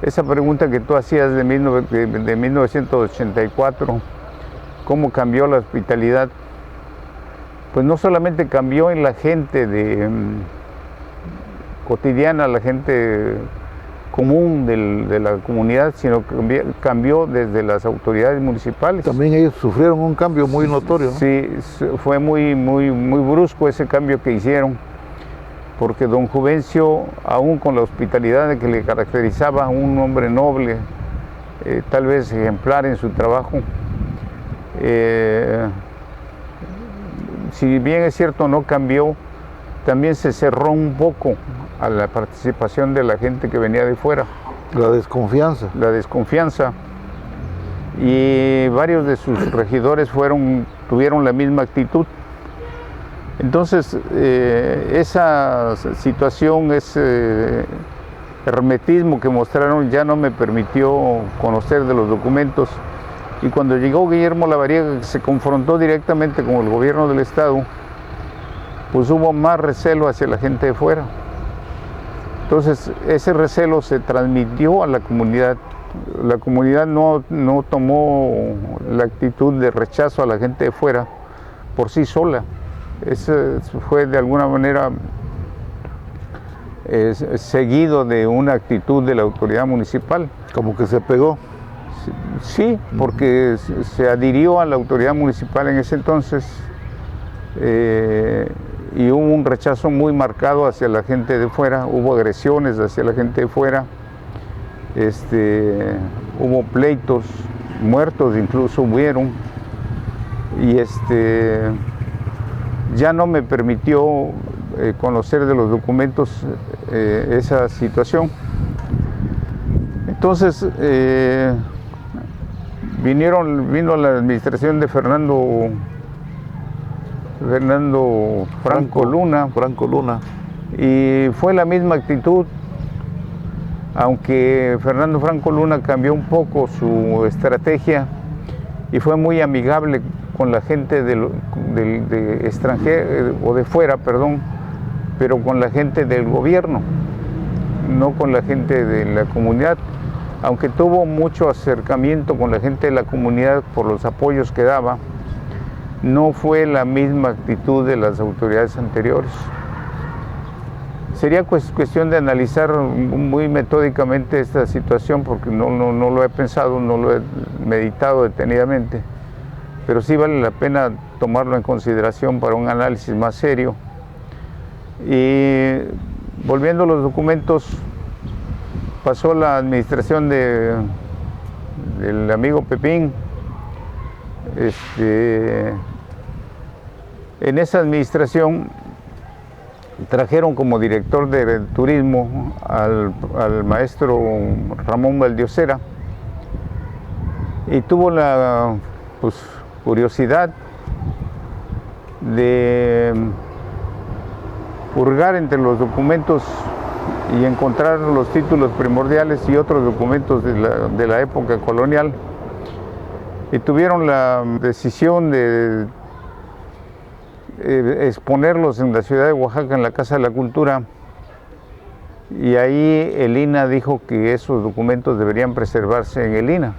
esa pregunta que tú hacías de 1984, ¿cómo cambió la hospitalidad? Pues no solamente cambió en la gente cotidiana, la gente común de la comunidad, sino que cambió desde las autoridades municipales. También ellos sufrieron un cambio muy notorio, ¿no? Sí, fue muy brusco ese cambio que hicieron, porque don Juvencio, aún con la hospitalidad que le caracterizaba, un hombre noble, tal vez ejemplar en su trabajo, si bien es cierto no cambió, también se cerró un poco a la participación de la gente que venía de fuera. La desconfianza. La desconfianza. Y varios de sus regidores tuvieron la misma actitud. Entonces, esa situación, ese hermetismo que mostraron ya no me permitió conocer de los documentos. Y cuando llegó Guillermo Lavariega, que se confrontó directamente con el gobierno del estado, pues hubo más recelo hacia la gente de fuera. Entonces, ese recelo se transmitió a la comunidad. La comunidad no tomó la actitud de rechazo a la gente de fuera por sí sola. Eso fue de alguna manera seguido de una actitud de la autoridad municipal. Como que se pegó. Sí, porque se adhirió a la autoridad municipal en ese entonces y hubo un rechazo muy marcado hacia la gente de fuera, hubo agresiones hacia la gente de fuera, hubo pleitos, muertos incluso hubieron, y ya no me permitió conocer de los documentos esa situación. Entonces vino la administración de Fernando Franco Luna, y fue la misma actitud, aunque Fernando Franco Luna cambió un poco su estrategia y fue muy amigable con la gente de extranjero o de fuera, perdón, pero con la gente del gobierno, no con la gente de la comunidad, aunque tuvo mucho acercamiento con la gente de la comunidad por los apoyos que daba. No fue la misma actitud de las autoridades anteriores. Sería cuestión de analizar muy metódicamente esta situación, porque no lo he pensado, no lo he meditado detenidamente, pero sí vale la pena tomarlo en consideración para un análisis más serio. Y volviendo a los documentos, pasó la administración del amigo Pepín. En esa administración trajeron como director de turismo al maestro Ramón Valdiosera, y tuvo la curiosidad de hurgar entre los documentos y encontrar los títulos primordiales y otros documentos de la época colonial, y tuvieron la decisión de exponerlos en la ciudad de Oaxaca, en la Casa de la Cultura, y ahí el INAH dijo que esos documentos deberían preservarse en el INAH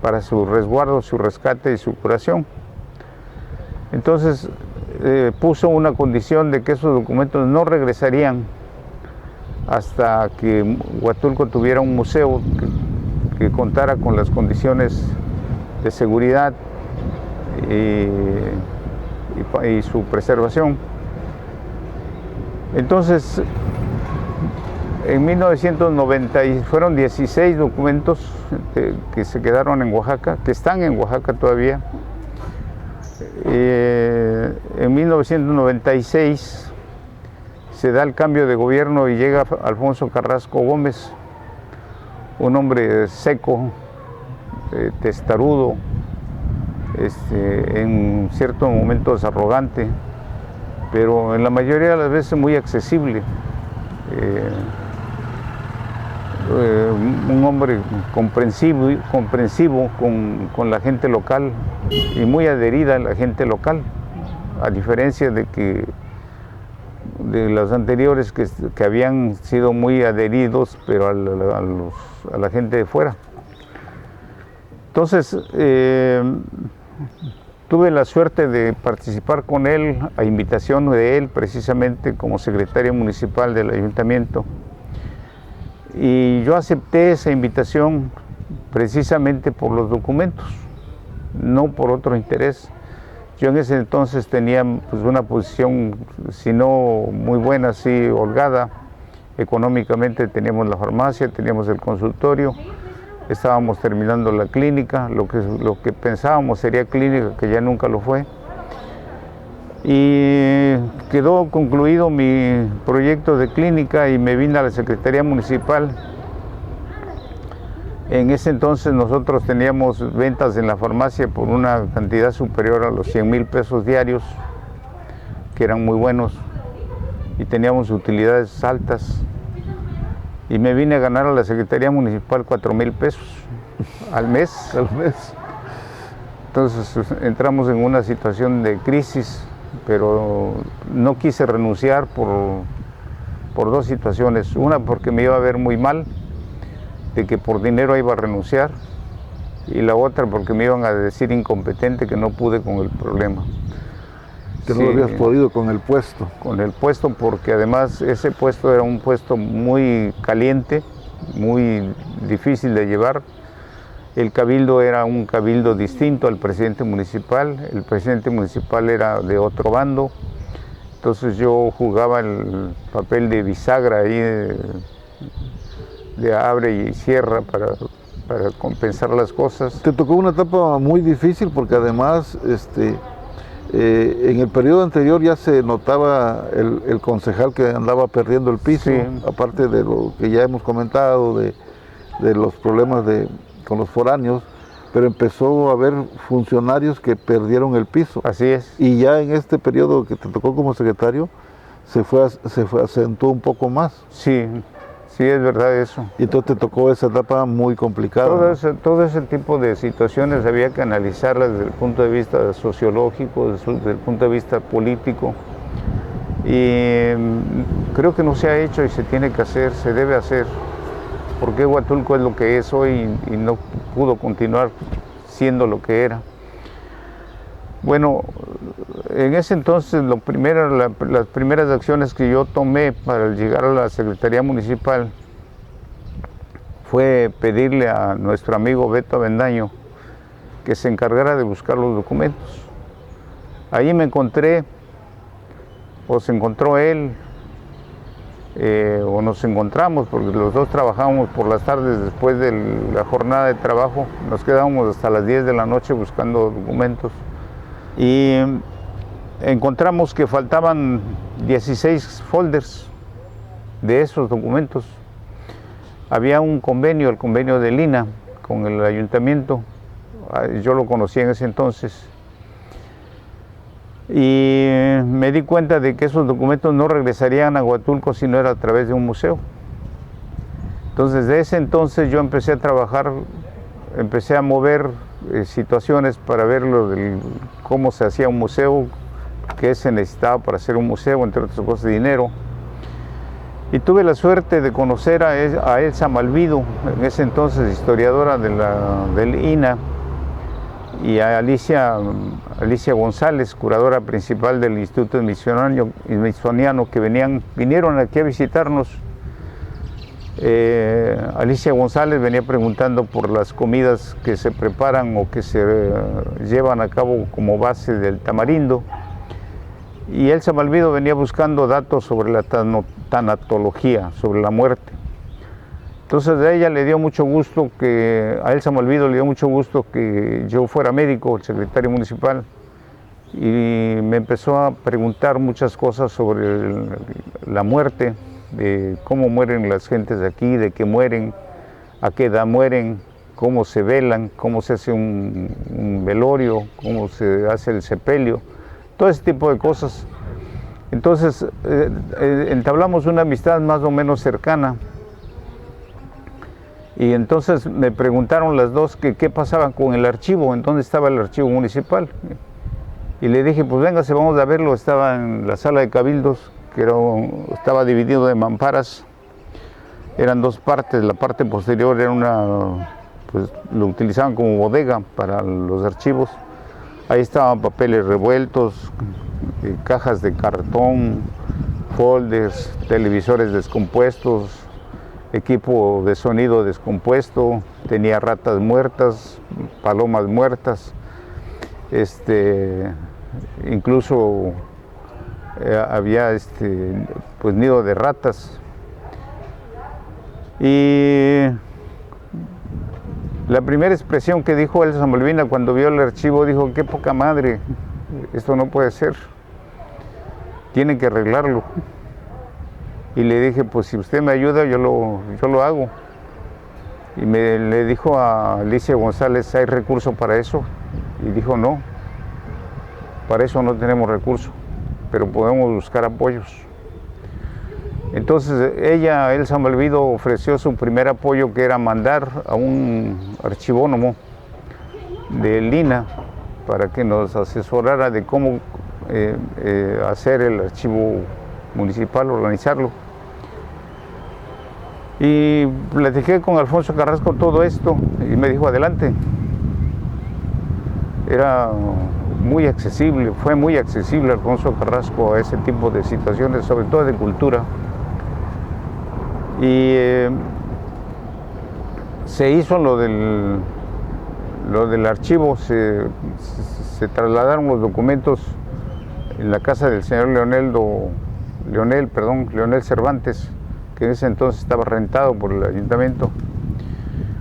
para su resguardo, su rescate y su curación. Entonces puso una condición de que esos documentos no regresarían hasta que Huatulco tuviera un museo que contara con las condiciones de seguridad y su preservación. Entonces, en 1990 fueron 16 documentos que se quedaron en Oaxaca, que están en Oaxaca todavía. En 1996 se da el cambio de gobierno y llega Alfonso Carrasco Gómez, un hombre seco, testarudo, en ciertos momentos arrogante, pero en la mayoría de las veces muy accesible. Un hombre comprensivo con la gente local y muy adherida a la gente local, a diferencia de que de los anteriores que habían sido muy adheridos, pero a la gente de fuera. Entonces, tuve la suerte de participar con él, a invitación de él, precisamente como secretario municipal del ayuntamiento. Y yo acepté esa invitación precisamente por los documentos, no por otro interés. Yo en ese entonces tenía pues, una posición, si no muy buena, sí holgada. Económicamente teníamos la farmacia, teníamos el consultorio, estábamos terminando la clínica, lo que pensábamos sería clínica, que ya nunca lo fue. Y quedó concluido mi proyecto de clínica y me vine a la Secretaría Municipal. En ese entonces nosotros teníamos ventas en la farmacia por una cantidad superior a los 100,000 pesos diarios, que eran muy buenos, y teníamos utilidades altas. Y me vine a ganar a la Secretaría Municipal 4,000 pesos al mes. Entonces entramos en una situación de crisis, pero no quise renunciar por dos situaciones. Una, porque me iba a ver muy mal, de que por dinero iba a renunciar, y la otra porque me iban a decir incompetente, que no pude con el problema. Que no habías podido con el puesto. Con el puesto, porque además ese puesto era un puesto muy caliente, muy difícil de llevar. El cabildo era un cabildo distinto al presidente municipal. El presidente municipal era de otro bando. Entonces yo jugaba el papel de bisagra ahí, de abre y cierra para compensar las cosas. Te tocó una etapa muy difícil porque además en el periodo anterior ya se notaba el concejal que andaba perdiendo el piso, sí. Aparte de lo que ya hemos comentado, de los problemas con los foráneos, pero empezó a haber funcionarios que perdieron el piso. Así es. Y ya en este periodo que te tocó como secretario, se acentuó un poco más. Sí. Sí, es verdad eso. Y entonces te tocó esa etapa muy complicada. Todo ese tipo de situaciones había que analizarlas desde el punto de vista sociológico, desde el punto de vista político. Y creo que no se ha hecho y se tiene que hacer, se debe hacer. Porque Huatulco es lo que es hoy y no pudo continuar siendo lo que era. Bueno, en ese entonces las primeras acciones que yo tomé para llegar a la Secretaría Municipal fue pedirle a nuestro amigo Beto Avendaño que se encargara de buscar los documentos. Ahí me encontré, o se encontró él, o nos encontramos, porque los dos trabajábamos por las tardes después de la jornada de trabajo. Nos quedábamos hasta las 10 de la noche buscando documentos. Y encontramos que faltaban 16 folders de esos documentos. Había un convenio, el convenio de Lina, con el ayuntamiento. Yo lo conocí en ese entonces. Y me di cuenta de que esos documentos no regresarían a Huatulco si no era a través de un museo. Entonces, de ese entonces yo empecé a trabajar, empecé a mover situaciones para ver cómo se hacía un museo, qué se necesitaba para hacer un museo, entre otras cosas, dinero. Y tuve la suerte de conocer a Elsa Malvido, en ese entonces historiadora del INA, y a Alicia González, curadora principal del Instituto Smithsoniano, que vinieron aquí a visitarnos. Alicia González venía preguntando por las comidas que se preparan o que se llevan a cabo como base del tamarindo, y Elsa Malvido venía buscando datos sobre la tanatología, sobre la muerte. Entonces a ella le dio mucho gusto a Elsa Malvido le dio mucho gusto que yo fuera médico, el secretario municipal, y me empezó a preguntar muchas cosas sobre la muerte, de cómo mueren las gentes de aquí, de qué mueren, a qué edad mueren, cómo se velan, cómo se hace un velorio, cómo se hace el sepelio, todo ese tipo de cosas. Entonces entablamos una amistad más o menos cercana, y entonces me preguntaron las dos que qué pasaba con el archivo, en dónde estaba el archivo municipal. Y le dije, pues véngase, vamos a verlo. Estaba en la sala de cabildos, que estaba dividido de mamparas. Eran dos partes, la parte posterior era pues lo utilizaban como bodega para los archivos. Ahí estaban papeles revueltos, cajas de cartón, folders, televisores descompuestos, equipo de sonido descompuesto, tenía ratas muertas, palomas muertas, incluso había pues nido de ratas. Y la primera expresión que dijo Elsa Malvina cuando vio el archivo, dijo: qué poca madre, esto no puede ser, tienen que arreglarlo. Y le dije: pues si usted me ayuda, yo lo hago. Y le dijo a Alicia González: ¿hay recurso para eso? Y dijo: no, para eso no tenemos recurso, pero podemos buscar apoyos. Entonces Elsa Malvido ofreció su primer apoyo, que era mandar a un archivónomo de Lina para que nos asesorara de cómo hacer el archivo municipal, organizarlo. Y platiqué con Alfonso Carrasco todo esto y me dijo: adelante. Era muy accesible, fue muy accesible Alfonso Carrasco a ese tipo de situaciones, sobre todo de cultura. Y se hizo lo del archivo, se trasladaron los documentos en la casa del señor Leonel Cervantes, que en ese entonces estaba rentado por el ayuntamiento.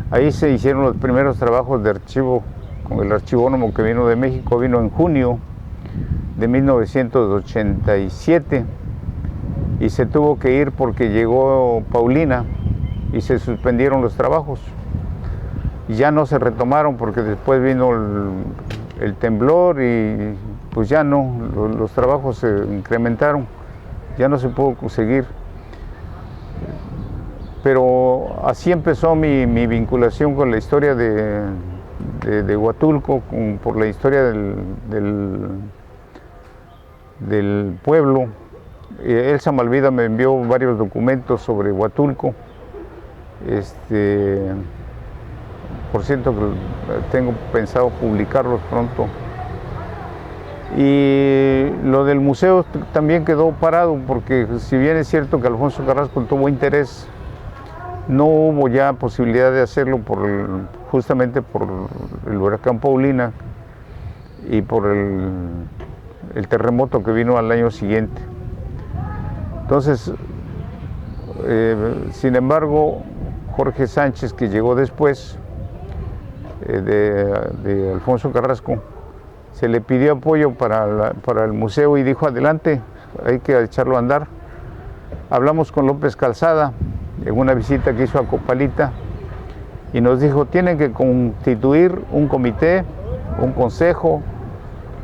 Ahí se hicieron los primeros trabajos de archivo con el archivónomo que vino de México, vino en junio de 1987 y se tuvo que ir porque llegó Paulina y se suspendieron los trabajos. Y ya no se retomaron porque después vino el temblor y pues ya no, los trabajos se incrementaron, ya no se pudo conseguir. Pero así empezó mi vinculación con la historia de Huatulco, por la historia del pueblo. Elsa Malvida me envió varios documentos sobre Huatulco. Por cierto, que tengo pensado publicarlos pronto. Y lo del museo también quedó parado, porque si bien es cierto que Alfonso Carrasco tuvo interés, no hubo ya posibilidad de hacerlo justamente por el huracán Paulina y por el terremoto que vino al año siguiente. Entonces, sin embargo, Jorge Sánchez, que llegó después de Alfonso Carrasco, se le pidió apoyo para el museo y dijo: adelante, hay que echarlo a andar. Hablamos con López Calzada en una visita que hizo a Copalita y nos dijo: tienen que constituir un comité, un consejo,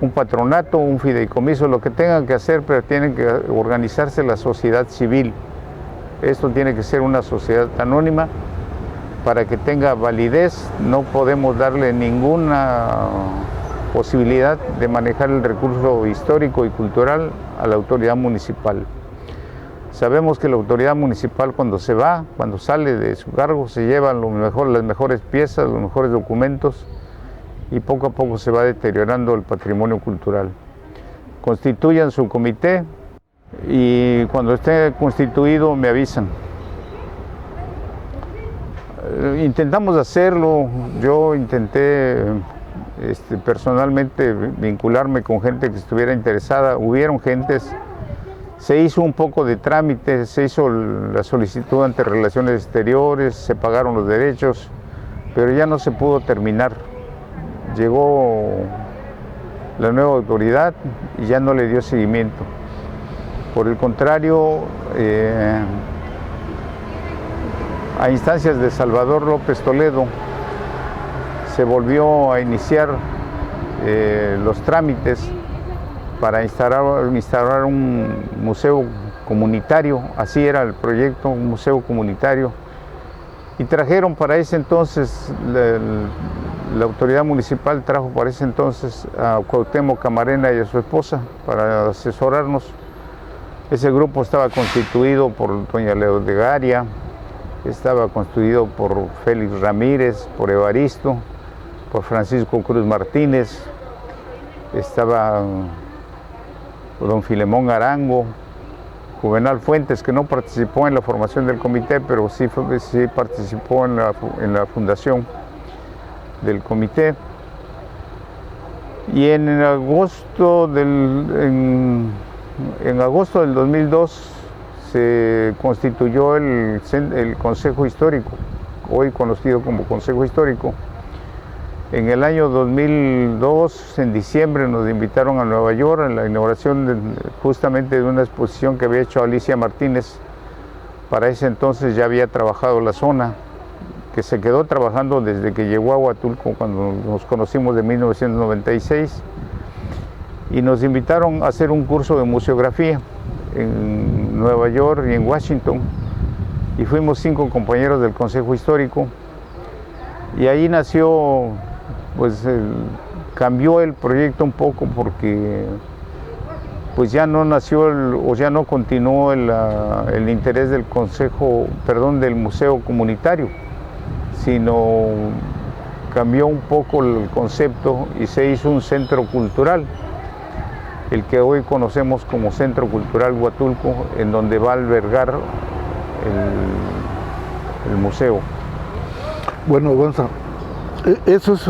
un patronato, un fideicomiso, lo que tengan que hacer, pero tienen que organizarse la sociedad civil. Esto tiene que ser una sociedad anónima para que tenga validez. No podemos darle ninguna posibilidad de manejar el recurso histórico y cultural a la autoridad municipal. Sabemos que la autoridad municipal, cuando sale de su cargo, se llevan las mejores piezas, los mejores documentos, y poco a poco se va deteriorando el patrimonio cultural. Constituyan su comité y cuando esté constituido me avisan. Intentamos hacerlo, yo intenté personalmente vincularme con gente que estuviera interesada, hubieron gentes. Se hizo un poco de trámite, se hizo la solicitud ante Relaciones Exteriores, se pagaron los derechos, pero ya no se pudo terminar. Llegó la nueva autoridad y ya no le dio seguimiento. Por el contrario, a instancias de Salvador López Toledo, se volvió a iniciar los trámites para instaurar un museo comunitario. Así era el proyecto, un museo comunitario. Y trajeron para ese entonces, la autoridad municipal trajo para ese entonces a Cuauhtémoc Camarena y a su esposa para asesorarnos. Ese grupo estaba constituido por doña Leodegaria, estaba constituido por Félix Ramírez, por Evaristo, por Francisco Cruz Martínez, estaba don Filemón Arango, Juvenal Fuentes, que no participó en la formación del comité, pero sí participó en la fundación del comité. Y en agosto del 2002 se constituyó el Consejo Histórico, hoy conocido como Consejo Histórico. En el año 2002, en diciembre, nos invitaron a Nueva York a la inauguración justamente de una exposición que había hecho Alicia Martínez. Para ese entonces ya había trabajado la zona, que se quedó trabajando desde que llegó a Huatulco, cuando nos conocimos de 1996. Y nos invitaron a hacer un curso de museografía en Nueva York y en Washington. Y fuimos 5 compañeros del Consejo Histórico. Y ahí nació, pues cambió el proyecto un poco porque pues ya no nació o ya no continuó el interés del del museo comunitario, sino cambió un poco el concepto y se hizo un centro cultural, el que hoy conocemos como Centro Cultural Huatulco, en donde va a albergar el museo. Bueno, Gonza, eso es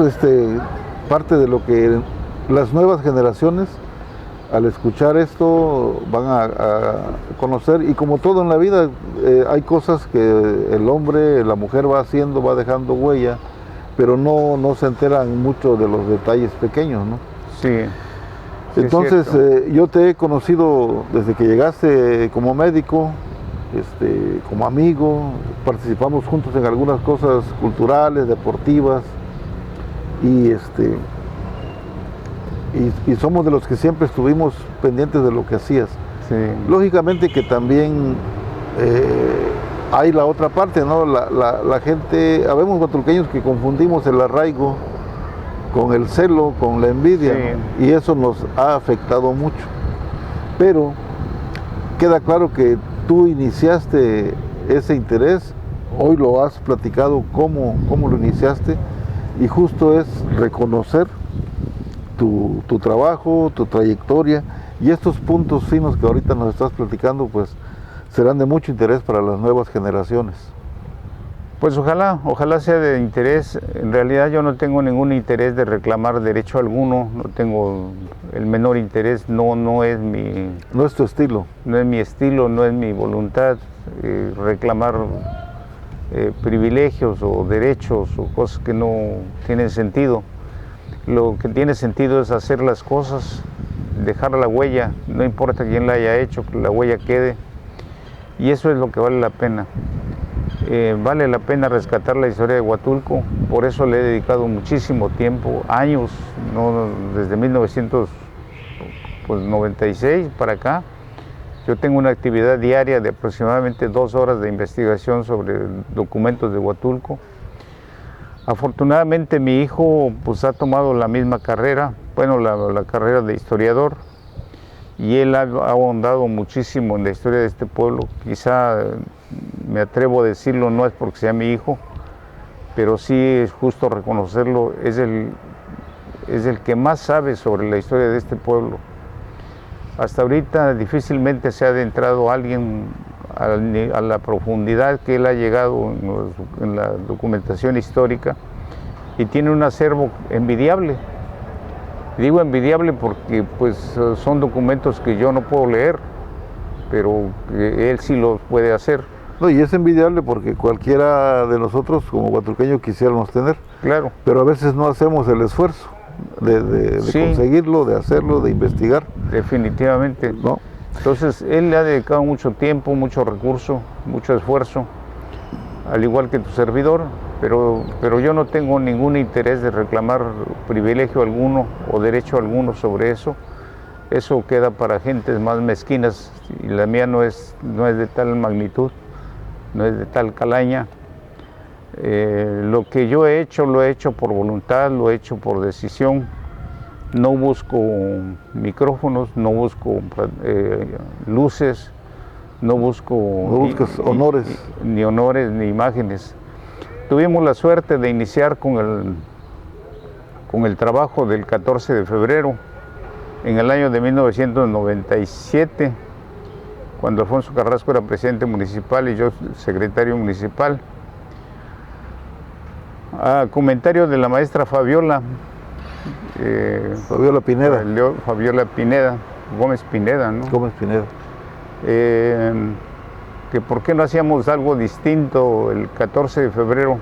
parte de lo que las nuevas generaciones, al escuchar esto, van a conocer. Y como todo en la vida, hay cosas que el hombre, la mujer va haciendo, va dejando huella, pero no se enteran mucho de los detalles pequeños, ¿no? Sí. Entonces, yo te he conocido desde que llegaste como médico, como amigo, participamos juntos en algunas cosas culturales, deportivas, y somos de los que siempre estuvimos pendientes de lo que hacías. Sí. Lógicamente que también hay la otra parte, ¿no? La gente, habemos huatulqueños que confundimos el arraigo con el celo, con la envidia, sí, ¿no? Y eso nos ha afectado mucho. Pero queda claro que tú iniciaste ese interés, hoy lo has platicado cómo lo iniciaste, y justo es reconocer tu trabajo, tu trayectoria, y estos puntos finos que ahorita nos estás platicando, pues serán de mucho interés para las nuevas generaciones. Pues ojalá sea de interés. En realidad yo no tengo ningún interés de reclamar derecho alguno, no tengo el menor interés, no es mi... No es tu estilo. No es mi estilo, no es mi voluntad reclamar privilegios o derechos o cosas que no tienen sentido. Lo que tiene sentido es hacer las cosas, dejar la huella, no importa quién la haya hecho, que la huella quede, y eso es lo que vale la pena. Vale la pena rescatar la historia de Huatulco, por eso le he dedicado muchísimo tiempo, años, ¿no? Desde 1996 para acá. Yo tengo una actividad diaria de aproximadamente 2 horas de investigación sobre documentos de Huatulco. Afortunadamente mi hijo pues ha tomado la misma carrera, bueno, la carrera de historiador, y él ha ahondado muchísimo en la historia de este pueblo. Quizá me atrevo a decirlo, no es porque sea mi hijo, pero sí es justo reconocerlo, es el que más sabe sobre la historia de este pueblo. Hasta ahorita difícilmente se ha adentrado alguien a la profundidad que él ha llegado en la documentación histórica, y tiene un acervo envidiable. Digo envidiable porque pues son documentos que yo no puedo leer, pero él sí los puede hacer. No, y es envidiable porque cualquiera de nosotros como huatulqueños quisiéramos tener. Claro. Pero a veces no hacemos el esfuerzo de Sí, conseguirlo, de hacerlo, de investigar. Definitivamente. ¿No? Entonces él le ha dedicado mucho tiempo, mucho recurso, mucho esfuerzo, al igual que tu servidor, pero yo no tengo ningún interés de reclamar privilegio alguno o derecho alguno sobre eso. Eso queda para gentes más mezquinas, y la mía no es de tal magnitud, no es de tal calaña. Lo que yo he hecho, lo he hecho por voluntad, lo he hecho por decisión, No busco micrófonos, no busco luces, no busco... No buscas honores. Ni honores, ni imágenes. Tuvimos la suerte de iniciar con el trabajo del 14 de febrero, en el año de 1997, cuando Alfonso Carrasco era presidente municipal y yo secretario municipal. A comentario de la maestra Fabiola. Fabiola Pineda. Fabiola Pineda, Gómez Pineda, ¿no? Gómez Pineda. Que por qué no hacíamos algo distinto el 14 de febrero,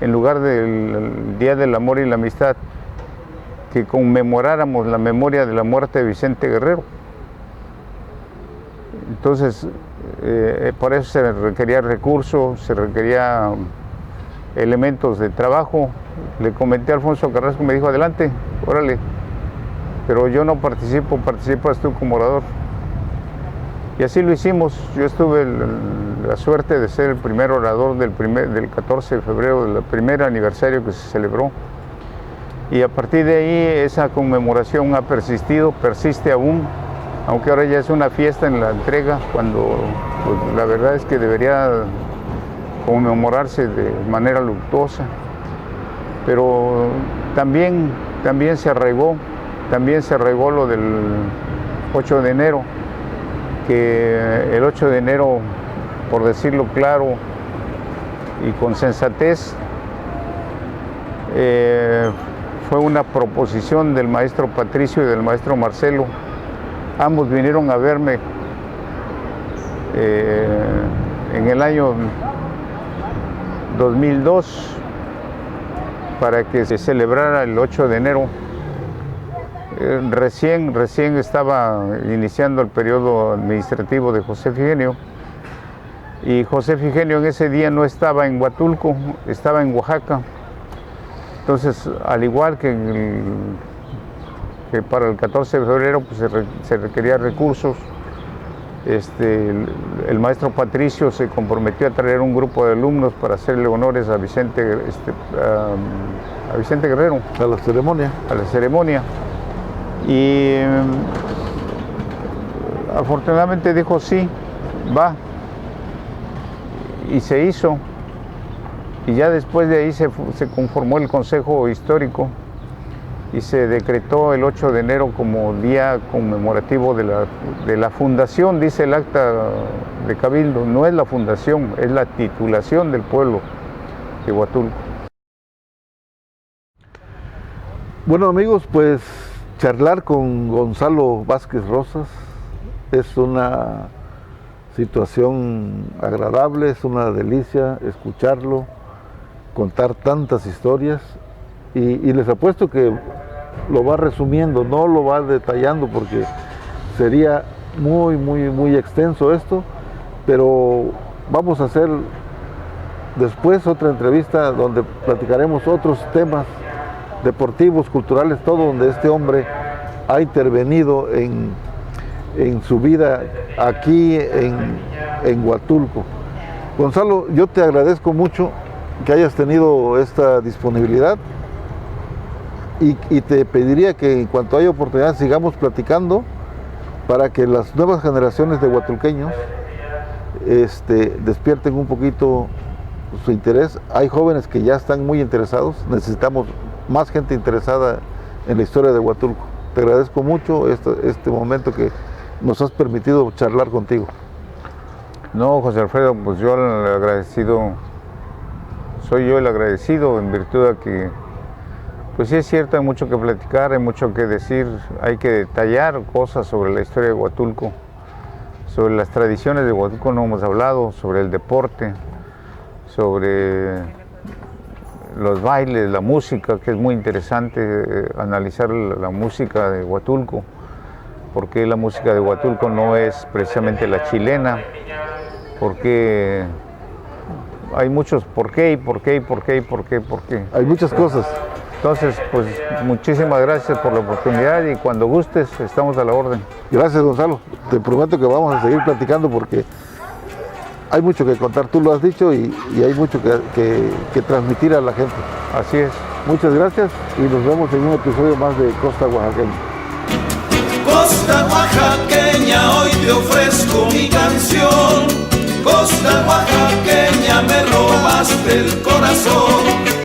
en lugar del Día del Amor y la Amistad, que conmemoráramos la memoria de la muerte de Vicente Guerrero. Entonces, por eso se requería recursos, se requería elementos de trabajo. Le comenté a Alfonso Carrasco, me dijo, adelante, órale, pero yo no participo, participas tú como orador. Y así lo hicimos. Yo tuve la suerte de ser el primer orador del 14 de febrero, del primer aniversario que se celebró. Y a partir de ahí esa conmemoración ha persistido, persiste aún, aunque ahora ya es una fiesta en la entrega, cuando pues, la verdad es que debería conmemorarse de manera luctuosa. Pero también se arraigó lo del 8 de enero, que el 8 de enero, por decirlo claro y con sensatez, fue una proposición del maestro Patricio y del maestro Marcelo. Ambos vinieron a verme en el año 2002 para que se celebrara el 8 de enero. Recién estaba iniciando el periodo administrativo de José Figenio, y José Figenio en ese día no estaba en Huatulco, estaba en Oaxaca. Entonces, al igual que para el 14 de febrero pues se requería recursos, el maestro Patricio se comprometió a traer un grupo de alumnos para hacerle honores a Vicente Guerrero. A la ceremonia. A la ceremonia. Y afortunadamente dijo sí, va. Y se hizo. Y ya después de ahí se conformó el Consejo Histórico y se decretó el 8 de enero como día conmemorativo de la fundación, dice el acta de Cabildo. No es la fundación, es la titulación del pueblo de Huatulco. Bueno, amigos, pues charlar con Gonzalo Vázquez Rosas es una situación agradable, es una delicia escucharlo, contar tantas historias, y les apuesto que lo va resumiendo, no lo va detallando porque sería muy extenso esto, pero vamos a hacer después otra entrevista donde platicaremos otros temas deportivos, culturales, todo donde este hombre ha intervenido en su vida aquí en Huatulco. Gonzalo, yo te agradezco mucho que hayas tenido esta disponibilidad y te pediría que en cuanto haya oportunidad sigamos platicando para que las nuevas generaciones de huatulqueños despierten un poquito su interés. Hay jóvenes que ya están muy interesados, necesitamos más gente interesada en la historia de Huatulco. Te agradezco mucho este momento que nos has permitido charlar contigo. No, José Alfredo, pues yo el agradecido, soy yo el agradecido en virtud de que, pues sí es cierto, hay mucho que platicar, hay mucho que decir, hay que detallar cosas sobre la historia de Huatulco, sobre las tradiciones de Huatulco no hemos hablado, sobre el deporte, sobre los bailes, la música, que es muy interesante analizar la música de Huatulco, porque la música de Huatulco no es precisamente la chilena, porque hay muchos por qué. Hay muchas cosas. Entonces, pues muchísimas gracias por la oportunidad y cuando gustes estamos a la orden. Gracias, Gonzalo. Te prometo que vamos a seguir platicando porque hay mucho que contar, tú lo has dicho, y hay mucho que transmitir a la gente. Así es. Muchas gracias y nos vemos en un episodio más de Costa Oaxaqueña. Costa oaxaqueña, hoy te ofrezco mi canción. Costa oaxaqueña, me robaste el corazón.